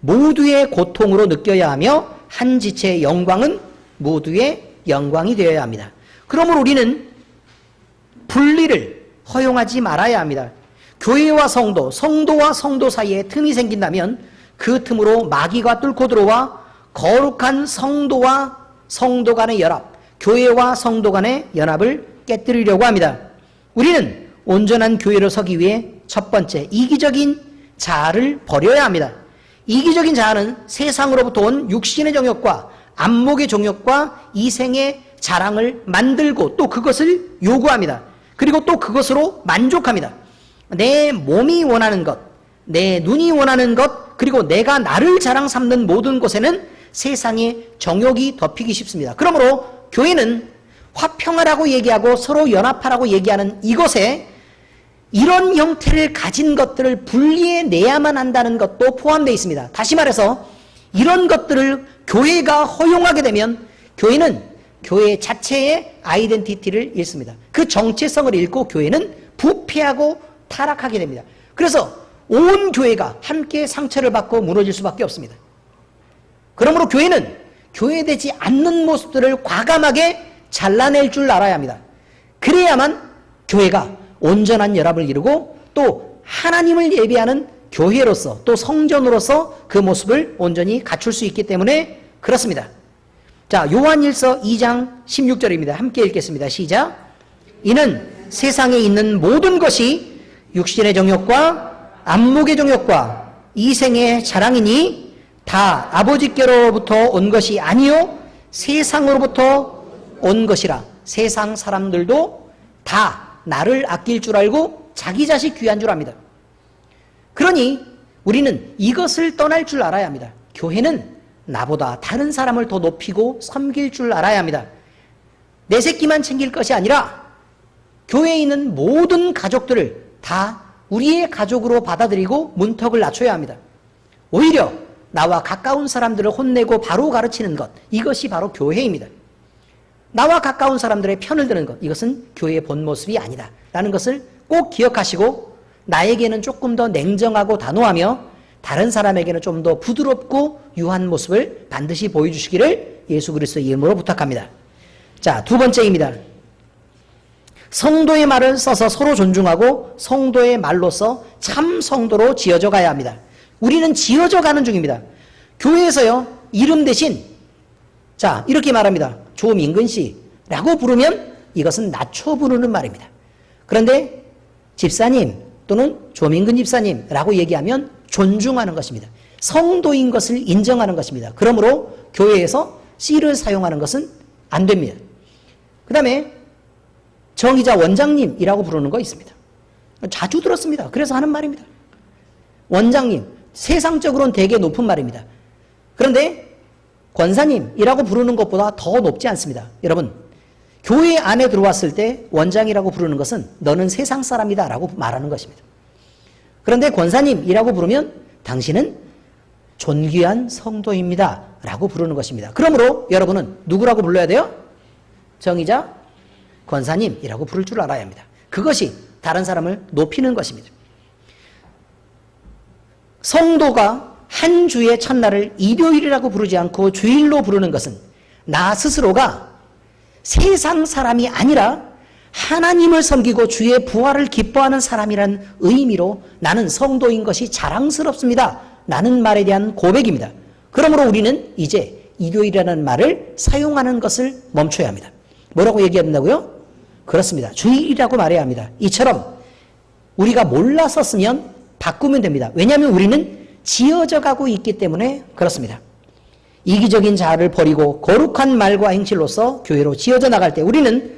모두의 고통으로 느껴야 하며 한 지체의 영광은 모두의 영광이 되어야 합니다. 그러므로 우리는 분리를 허용하지 말아야 합니다. 교회와 성도, 성도와 성도 사이에 틈이 생긴다면 그 틈으로 마귀가 뚫고 들어와 거룩한 성도와 성도 간의 연합, 교회와 성도 간의 연합을 깨뜨리려고 합니다. 우리는 온전한 교회로 서기 위해 첫 번째, 이기적인 자아를 버려야 합니다. 이기적인 자아는 세상으로부터 온 육신의 정욕과 안목의 정욕과 이생의 자랑을 만들고 또 그것을 요구합니다. 그리고 또 그것으로 만족합니다. 내 몸이 원하는 것, 내 눈이 원하는 것, 그리고 내가 나를 자랑 삼는 모든 곳에는 세상의 정욕이 덮이기 쉽습니다. 그러므로 교회는 화평하라고 얘기하고 서로 연합하라고 얘기하는 이것에 이런 형태를 가진 것들을 분리해내야만 한다는 것도 포함되어 있습니다. 다시 말해서 이런 것들을 교회가 허용하게 되면 교회는 교회 자체의 아이덴티티를 잃습니다. 그 정체성을 잃고 교회는 부패하고 타락하게 됩니다. 그래서 온 교회가 함께 상처를 받고 무너질 수밖에 없습니다. 그러므로 교회는 교회되지 않는 모습들을 과감하게 잘라낼 줄 알아야 합니다. 그래야만 교회가 온전한 연합을 이루고 또 하나님을 예배하는 교회로서 또 성전으로서 그 모습을 온전히 갖출 수 있기 때문에 그렇습니다. 자, 요한일서 2장 16절입니다. 함께 읽겠습니다. 시작. 이는 세상에 있는 모든 것이 육신의 정욕과 안목의 정욕과 이생의 자랑이니 다 아버지께로부터 온 것이 아니요 세상으로부터 온 것이라. 세상 사람들도 다 나를 아낄 줄 알고 자기 자식 귀한 줄 압니다. 그러니 우리는 이것을 떠날 줄 알아야 합니다. 교회는 나보다 다른 사람을 더 높이고 섬길 줄 알아야 합니다. 내 새끼만 챙길 것이 아니라 교회에 있는 모든 가족들을 다 우리의 가족으로 받아들이고 문턱을 낮춰야 합니다. 오히려 나와 가까운 사람들을 혼내고 바로 가르치는 것, 이것이 바로 교회입니다. 나와 가까운 사람들의 편을 드는 것, 이것은 교회의 본 모습이 아니다 라는 것을 꼭 기억하시고 나에게는 조금 더 냉정하고 단호하며 다른 사람에게는 좀 더 부드럽고 유한 모습을 반드시 보여주시기를 예수 그리스도의 이름으로 부탁합니다. 자, 두 번째입니다. 성도의 말을 써서 서로 존중하고 성도의 말로써 참 성도로 지어져 가야 합니다. 우리는 지어져 가는 중입니다. 교회에서요, 이름 대신 자, 이렇게 말합니다. 조민근 씨라고 부르면 이것은 낮춰 부르는 말입니다. 그런데 집사님 또는 조민근 집사님라고 얘기하면 존중하는 것입니다. 성도인 것을 인정하는 것입니다. 그러므로 교회에서 씨를 사용하는 것은 안 됩니다. 그 다음에 정의자 원장님이라고 부르는 거 있습니다. 자주 들었습니다. 그래서 하는 말입니다. 원장님, 세상적으로는 되게 높은 말입니다. 그런데 권사님이라고 부르는 것보다 더 높지 않습니다. 여러분, 교회 안에 들어왔을 때 원장이라고 부르는 것은 너는 세상 사람이다 라고 말하는 것입니다. 그런데 권사님이라고 부르면 당신은 존귀한 성도입니다 라고 부르는 것입니다. 그러므로 여러분은 누구라고 불러야 돼요? 정의자 권사님이라고 부를 줄 알아야 합니다. 그것이 다른 사람을 높이는 것입니다. 성도가 한 주의 첫날을 일요일이라고 부르지 않고 주일로 부르는 것은 나 스스로가 세상 사람이 아니라 하나님을 섬기고 주의 부활을 기뻐하는 사람이라는 의미로 나는 성도인 것이 자랑스럽습니다 라는 말에 대한 고백입니다. 그러므로 우리는 이제 일요일이라는 말을 사용하는 것을 멈춰야 합니다. 뭐라고 얘기해야 된다고요? 그렇습니다. 주일이라고 말해야 합니다. 이처럼 우리가 몰라서 쓰면 바꾸면 됩니다. 왜냐하면 우리는 지어져 가고 있기 때문에 그렇습니다. 이기적인 자아를 버리고 거룩한 말과 행실로서 교회로 지어져 나갈 때 우리는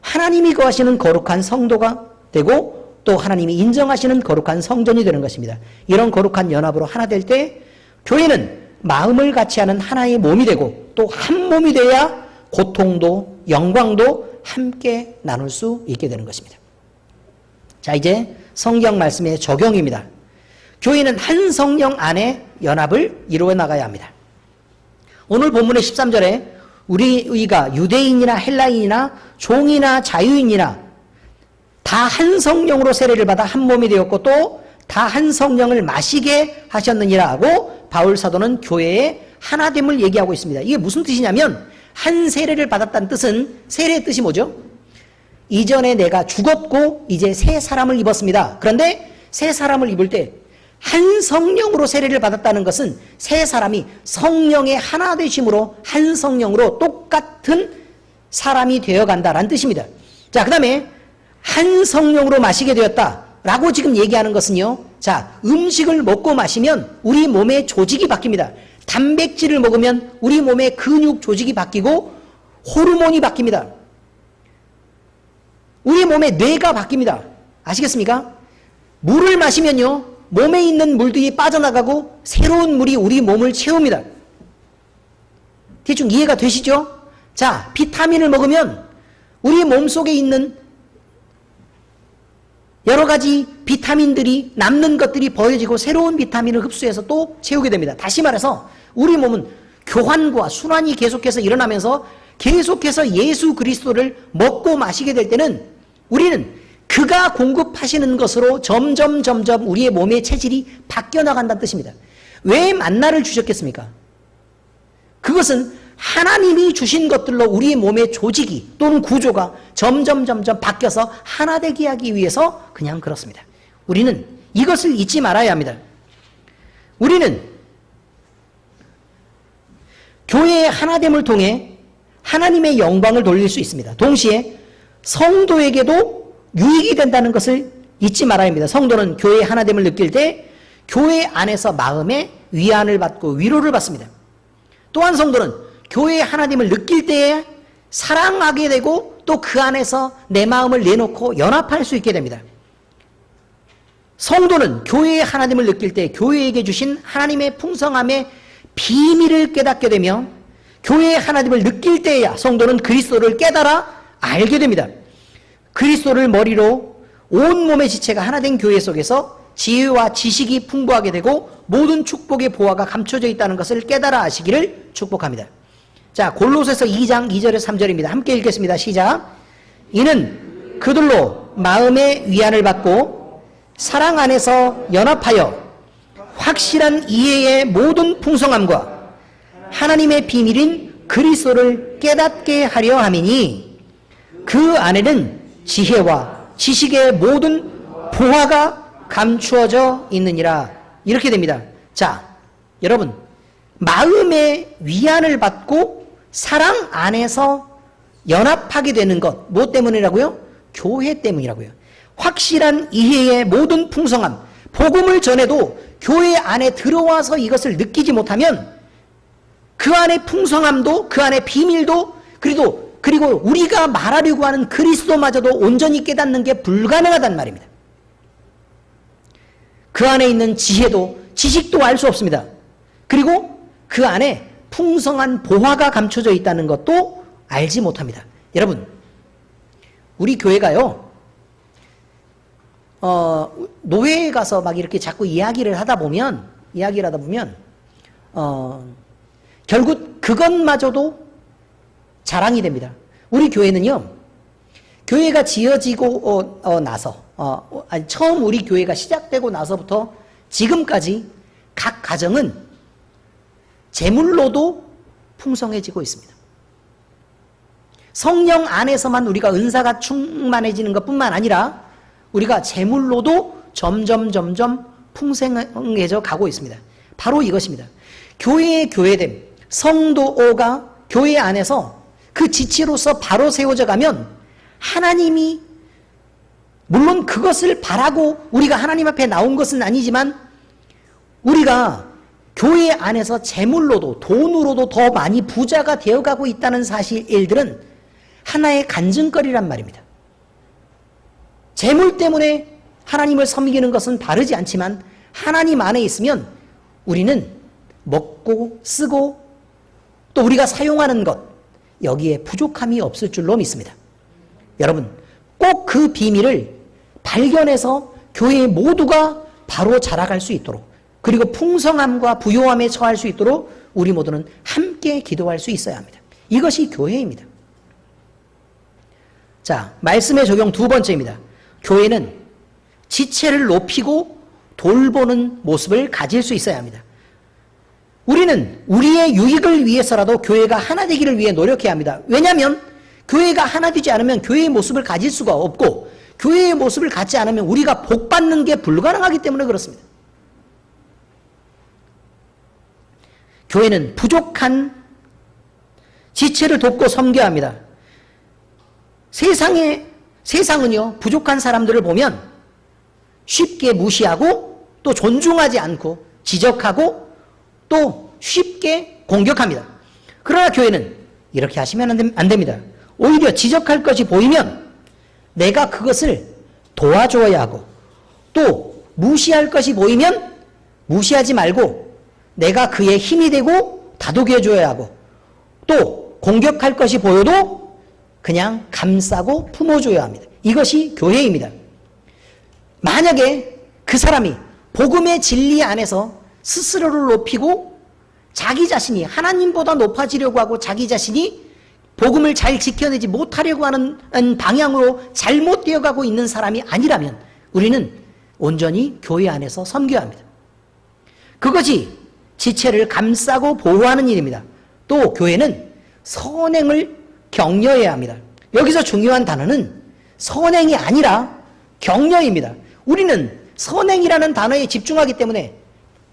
하나님이 거하시는 거룩한 성도가 되고 또 하나님이 인정하시는 거룩한 성전이 되는 것입니다. 이런 거룩한 연합으로 하나 될 때 교회는 마음을 같이 하는 하나의 몸이 되고 또 한 몸이 돼야 고통도 영광도 함께 나눌 수 있게 되는 것입니다. 자, 이제 성경 말씀의 적용입니다. 교회는 한 성령 안에 연합을 이루어 나가야 합니다. 오늘 본문의 13절에 우리가 유대인이나 헬라인이나 종이나 자유인이나 다 한 성령으로 세례를 받아 한 몸이 되었고 또 다 한 성령을 마시게 하셨느니라 하고 바울 사도는 교회의 하나됨을 얘기하고 있습니다. 이게 무슨 뜻이냐면 한 세례를 받았다는 뜻은 세례의 뜻이 뭐죠? 이전에 내가 죽었고 이제 새 사람을 입었습니다. 그런데 새 사람을 입을 때 한 성령으로 세례를 받았다는 것은 새 사람이 성령의 하나 되심으로 한 성령으로 똑같은 사람이 되어간다라는 뜻입니다. 자, 그 다음에 한 성령으로 마시게 되었다라고 지금 얘기하는 것은요. 자, 음식을 먹고 마시면 우리 몸의 조직이 바뀝니다. 단백질을 먹으면 우리 몸의 근육 조직이 바뀌고 호르몬이 바뀝니다. 우리 몸의 뇌가 바뀝니다. 아시겠습니까? 물을 마시면요. 몸에 있는 물들이 빠져나가고 새로운 물이 우리 몸을 채웁니다. 대충 이해가 되시죠? 자, 비타민을 먹으면 우리 몸속에 있는 여러 가지 비타민들이 남는 것들이 버려지고 새로운 비타민을 흡수해서 또 채우게 됩니다. 다시 말해서 우리 몸은 교환과 순환이 계속해서 일어나면서 계속해서 예수 그리스도를 먹고 마시게 될 때는 우리는 그가 공급하시는 것으로 점점 우리의 몸의 체질이 바뀌어 나간다는 뜻입니다. 왜 만나를 주셨겠습니까? 그것은 하나님이 주신 것들로 우리의 몸의 조직이 또는 구조가 점점 바뀌어서 하나 되게 하기 위해서 그냥 그렇습니다. 우리는 이것을 잊지 말아야 합니다. 우리는 교회의 하나됨을 통해 하나님의 영광을 돌릴 수 있습니다. 동시에 성도에게도 유익이 된다는 것을 잊지 말아야 합니다. 성도는 교회의 하나됨을 느낄 때 교회 안에서 마음의 위안을 받고 위로를 받습니다. 또한 성도는 교회의 하나됨을 느낄 때에 사랑하게 되고 또 그 안에서 내 마음을 내놓고 연합할 수 있게 됩니다. 성도는 교회의 하나됨을 느낄 때 교회에게 주신 하나님의 풍성함의 비밀을 깨닫게 되며 교회의 하나됨을 느낄 때야 성도는 그리스도를 깨달아 알게 됩니다. 그리스도를 머리로 온 몸의 지체가 하나 된 교회 속에서 지혜와 지식이 풍부하게 되고 모든 축복의 보화가 감춰져 있다는 것을 깨달아 아시기를 축복합니다. 자, 골로새서 2장 2절에서 3절입니다. 함께 읽겠습니다. 시작. 이는 그들로 마음의 위안을 받고 사랑 안에서 연합하여 확실한 이해의 모든 풍성함과 하나님의 비밀인 그리스도를 깨닫게 하려 함이니 그 안에는 지혜와 지식의 모든 보화가 감추어져 있느니라. 이렇게 됩니다. 자, 여러분, 마음의 위안을 받고 사랑 안에서 연합하게 되는 것, 무엇 때문이라고요? 교회 때문이라고요. 확실한 이해의 모든 풍성함, 복음을 전해도 교회 안에 들어와서 이것을 느끼지 못하면 그 안에 풍성함도, 그 안에 비밀도, 그리고 우리가 말하려고 하는 그리스도마저도 온전히 깨닫는 게 불가능하단 말입니다. 그 안에 있는 지혜도, 지식도 알 수 없습니다. 그리고 그 안에 풍성한 보화가 감춰져 있다는 것도 알지 못합니다. 여러분, 우리 교회가요, 노회에 가서 막 이렇게 자꾸 이야기를 하다 보면, 결국 그것마저도 자랑이 됩니다. 우리 교회는요, 교회가 지어지고 나서, 처음 우리 교회가 시작되고 나서부터 지금까지 각 가정은 재물로도 풍성해지고 있습니다. 성령 안에서만 우리가 은사가 충만해지는 것뿐만 아니라 우리가 재물로도 점점 풍성해져 가고 있습니다. 바로 이것입니다. 교회의 교회됨, 성도가 교회 안에서 그 지체로서 바로 세워져 가면 하나님이, 물론 그것을 바라고 우리가 하나님 앞에 나온 것은 아니지만 우리가 교회 안에서 재물로도, 돈으로도 더 많이 부자가 되어가고 있다는 사실들은 하나의 간증거리란 말입니다. 재물 때문에 하나님을 섬기는 것은 바르지 않지만 하나님 안에 있으면 우리는 먹고 쓰고 또 우리가 사용하는 것, 여기에 부족함이 없을 줄로 믿습니다. 여러분, 꼭 그 비밀을 발견해서 교회 모두가 바로 자라갈 수 있도록, 그리고 풍성함과 부요함에 처할 수 있도록 우리 모두는 함께 기도할 수 있어야 합니다. 이것이 교회입니다. 자, 말씀의 적용 두 번째입니다. 교회는 지체를 높이고 돌보는 모습을 가질 수 있어야 합니다. 우리는 우리의 유익을 위해서라도 교회가 하나 되기를 위해 노력해야 합니다. 왜냐하면 교회가 하나 되지 않으면 교회의 모습을 가질 수가 없고, 교회의 모습을 갖지 않으면 우리가 복받는 게 불가능하기 때문에 그렇습니다. 교회는 부족한 지체를 돕고 섬겨야 합니다. 세상은요, 부족한 사람들을 보면 쉽게 무시하고 또 존중하지 않고 지적하고 또 쉽게 공격합니다. 그러나 교회는 이렇게 하시면 안 됩니다. 오히려 지적할 것이 보이면 내가 그것을 도와줘야 하고, 또 무시할 것이 보이면 무시하지 말고 내가 그의 힘이 되고 다독여줘야 하고, 또 공격할 것이 보여도 그냥 감싸고 품어줘야 합니다. 이것이 교회입니다. 만약에 그 사람이 복음의 진리 안에서 스스로를 높이고 자기 자신이 하나님보다 높아지려고 하고 자기 자신이 복음을 잘 지켜내지 못하려고 하는 방향으로 잘못되어 가고 있는 사람이 아니라면 우리는 온전히 교회 안에서 섬겨야 합니다. 그것이 지체를 감싸고 보호하는 일입니다. 또 교회는 선행을 격려해야 합니다. 여기서 중요한 단어는 선행이 아니라 격려입니다. 우리는 선행이라는 단어에 집중하기 때문에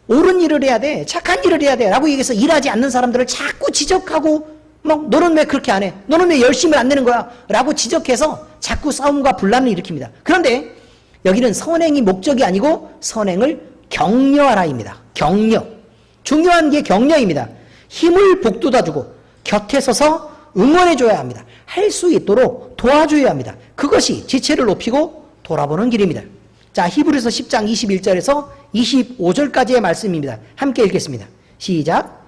옳은 일을 해야 돼, 착한 일을 해야 돼 라고 얘기해서 일하지 않는 사람들을 자꾸 지적하고, 너는 왜 그렇게 안 해? 너는 왜 열심히 안 내는 거야? 라고 지적해서 자꾸 싸움과 분란을 일으킵니다. 그런데 여기는 선행이 목적이 아니고 선행을 격려하라입니다. 격려. 중요한 게 격려입니다. 힘을 북돋아주고 곁에 서서 응원해줘야 합니다. 할 수 있도록 도와줘야 합니다. 그것이 지체를 높이고 돌아보는 길입니다. 자, 히브리서 10장 21절에서 25절까지의 말씀입니다. 함께 읽겠습니다. 시작.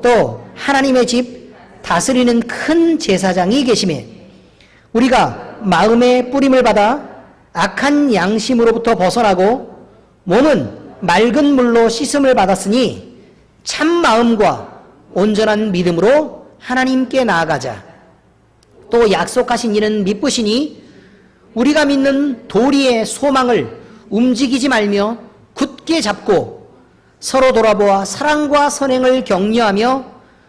또 하나님의 집 다스리는 큰 제사장이 계시매 우리가 마음의 뿌림을 받아 악한 양심으로부터 벗어나고 몸은 맑은 물로 씻음을 받았으니 참 마음과 온전한 믿음으로 하나님께 나아가자. 또 약속하신 이는 미쁘시니 우리가 믿는 도리의 소망을 움직이지 말며 굳게 잡고 서로 돌아보아 사랑과 선행을 격려하며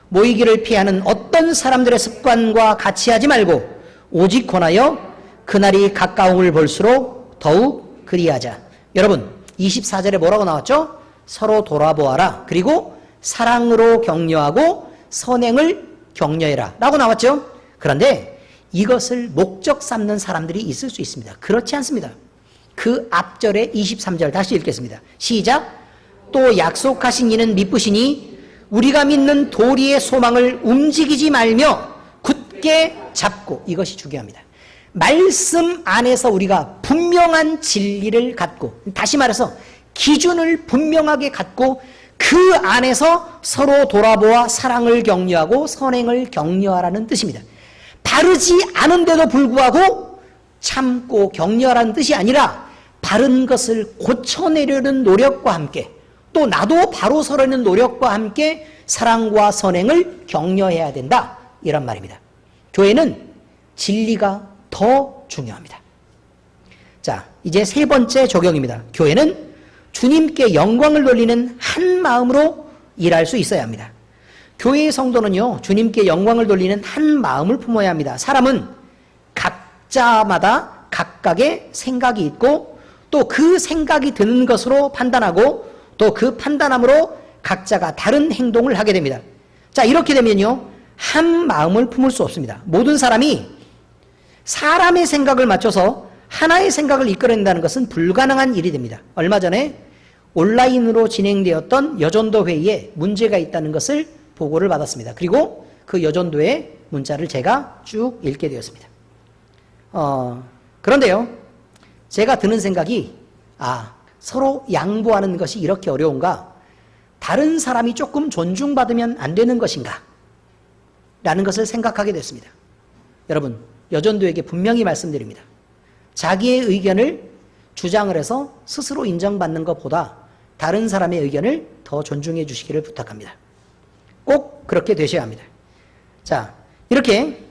모이기를 피하는 어떤 사람들의 습관과 같이 하지 말고 오직 권하여 그날이 가까움을 볼수록 더욱 그리하자. 여러분 24절에 뭐라고 나왔죠? 서로 돌아보아라. 그리고 사랑으로 격려하고 선행을 격려해라 라고 나왔죠. 그런데 이것을 목적 삼는 사람들이 있을 수 있습니다. 그렇지 않습니다. 그 앞절에 23절 다시 읽겠습니다. 시작. 또 약속하신 이는 미쁘시니 우리가 믿는 도리의 소망을 움직이지 말며 굳게 잡고, 이것이 중요합니다. 말씀 안에서 우리가 분명한 진리를 갖고, 다시 말해서 기준을 분명하게 갖고 그 안에서 서로 돌아보아 사랑을 격려하고 선행을 격려하라는 뜻입니다. 바르지 않은데도 불구하고 참고 격려하라는 뜻이 아니라 바른 것을 고쳐내려는 노력과 함께 또 나도 바로 서려는 노력과 함께 사랑과 선행을 격려해야 된다, 이런 말입니다. 교회는 진리가 더 중요합니다. 자, 이제 세 번째 적용입니다. 교회는 주님께 영광을 돌리는 한 마음으로 일할 수 있어야 합니다. 교회의 성도는요, 주님께 영광을 돌리는 한 마음을 품어야 합니다. 사람은 각자마다 각각의 생각이 있고 또 그 생각이 드는 것으로 판단하고 또 그 판단함으로 각자가 다른 행동을 하게 됩니다. 자, 이렇게 되면요, 한 마음을 품을 수 없습니다. 모든 사람이 사람의 생각을 맞춰서 하나의 생각을 이끌어낸다는 것은 불가능한 일이 됩니다. 얼마 전에 온라인으로 진행되었던 여전도 회의에 문제가 있다는 것을 보고를 받았습니다. 그리고 그 여전도의 문자를 제가 쭉 읽게 되었습니다. 그런데요, 제가 드는 생각이, 서로 양보하는 것이 이렇게 어려운가? 다른 사람이 조금 존중받으면 안 되는 것인가? 라는 것을 생각하게 됐습니다. 여러분, 여전도에게 분명히 말씀드립니다. 자기의 의견을 주장을 해서 스스로 인정받는 것보다 다른 사람의 의견을 더 존중해 주시기를 부탁합니다. 꼭 그렇게 되셔야 합니다. 자, 이렇게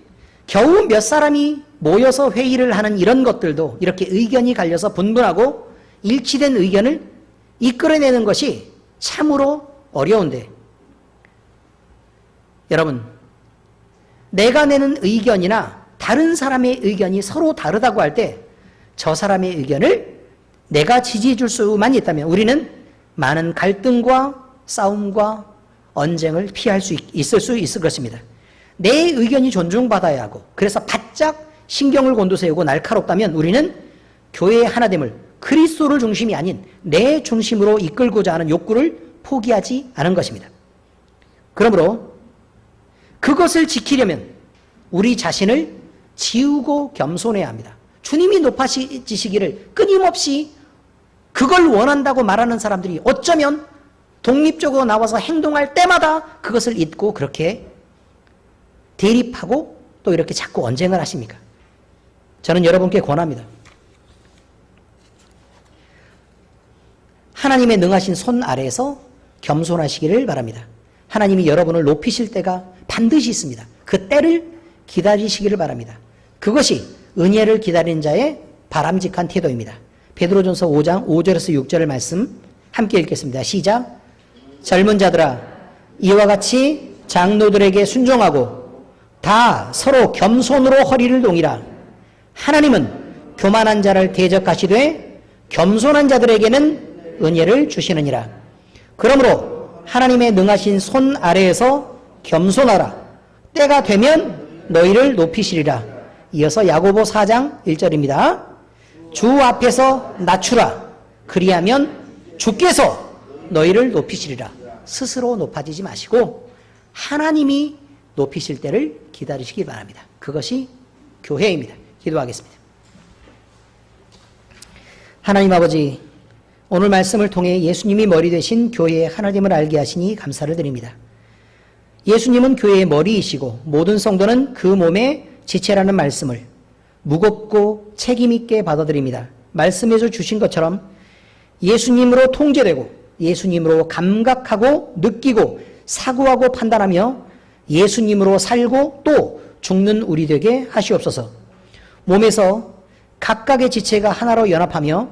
겨우 몇 사람이 모여서 회의를 하는 이런 것들도 이렇게 의견이 갈려서 분분하고 일치된 의견을 이끌어내는 것이 참으로 어려운데, 여러분, 내가 내는 의견이나 다른 사람의 의견이 서로 다르다고 할 때 저 사람의 의견을 내가 지지해 줄 수만 있다면 우리는 많은 갈등과 싸움과 언쟁을 피할 수 있을 수 있을 것입니다. 내 의견이 존중받아야 하고, 그래서 바짝 신경을 곤두세우고 날카롭다면 우리는 교회의 하나됨을 그리스도를 중심이 아닌 내 중심으로 이끌고자 하는 욕구를 포기하지 않은 것입니다. 그러므로 그것을 지키려면 우리 자신을 지우고 겸손해야 합니다. 주님이 높아지시기를 끊임없이 그걸 원한다고 말하는 사람들이 어쩌면 독립적으로 나와서 행동할 때마다 그것을 잊고 그렇게 대립하고 또 이렇게 자꾸 언쟁을 하십니까? 저는 여러분께 권합니다. 하나님의 능하신 손 아래에서 겸손하시기를 바랍니다. 하나님이 여러분을 높이실 때가 반드시 있습니다. 그 때를 기다리시기를 바랍니다. 그것이 은혜를 기다리는 자의 바람직한 태도입니다. 베드로전서 5장 5절에서 6절의 말씀 함께 읽겠습니다. 시작. 젊은 자들아, 이와 같이 장로들에게 순종하고 다 서로 겸손으로 허리를 동이라. 하나님은 교만한 자를 대적하시되 겸손한 자들에게는 은혜를 주시느니라. 그러므로 하나님의 능하신 손 아래에서 겸손하라. 때가 되면 너희를 높이시리라. 이어서 야고보 4장 1절입니다. 주 앞에서 낮추라. 그리하면 주께서 너희를 높이시리라. 스스로 높아지지 마시고 하나님이 높이실 때를 기다리시기 바랍니다. 그것이 교회입니다. 기도하겠습니다. 하나님 아버지, 오늘 말씀을 통해 예수님이 머리 되신 교회의 하나님을 알게 하시니 감사를 드립니다. 예수님은 교회의 머리이시고 모든 성도는 그 몸의 지체라는 말씀을 무겁고 책임있게 받아들입니다. 말씀에서 주신 것처럼 예수님으로 통제되고 예수님으로 감각하고 느끼고 사고하고 판단하며 예수님으로 살고 또 죽는 우리 되게 하시옵소서. 몸에서 각각의 지체가 하나로 연합하며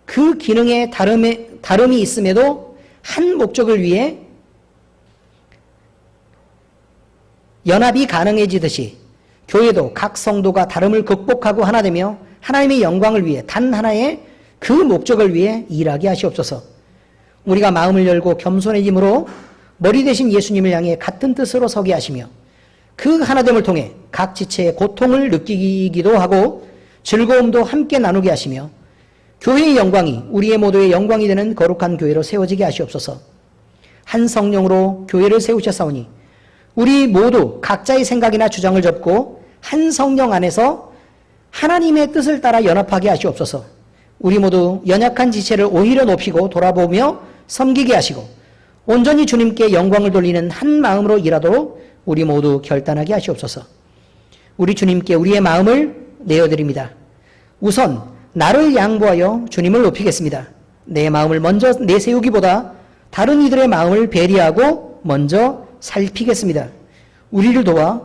그 기능에 다름이 있음에도 한 목적을 위해 연합이 가능해지듯이 교회도 각 성도가 다름을 극복하고 하나 되며 하나님의 영광을 위해 단 하나의 그 목적을 위해 일하게 하시옵소서. 우리가 마음을 열고 겸손해짐으로 머리 대신 예수님을 향해 같은 뜻으로 서게 하시며 그 하나됨을 통해 각 지체의 고통을 느끼기도 하고 즐거움도 함께 나누게 하시며 교회의 영광이 우리의 모두의 영광이 되는 거룩한 교회로 세워지게 하시옵소서. 한 성령으로 교회를 세우셨사오니 우리 모두 각자의 생각이나 주장을 접고 한 성령 안에서 하나님의 뜻을 따라 연합하게 하시옵소서. 우리 모두 연약한 지체를 오히려 높이고 돌아보며 섬기게 하시고 온전히 주님께 영광을 돌리는 한 마음으로 일하도록 우리 모두 결단하게 하시옵소서. 우리 주님께 우리의 마음을 내어드립니다. 우선 나를 양보하여 주님을 높이겠습니다. 내 마음을 먼저 내세우기보다 다른 이들의 마음을 배려하고 먼저 살피겠습니다. 우리를 도와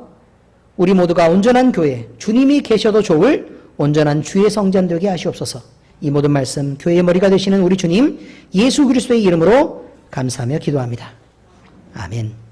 우리 모두가 온전한 교회, 주님이 계셔도 좋을 온전한 주의 성전 되게 하시옵소서. 이 모든 말씀 교회의 머리가 되시는 우리 주님 예수 그리스도의 이름으로 감사하며 기도합니다. 아멘.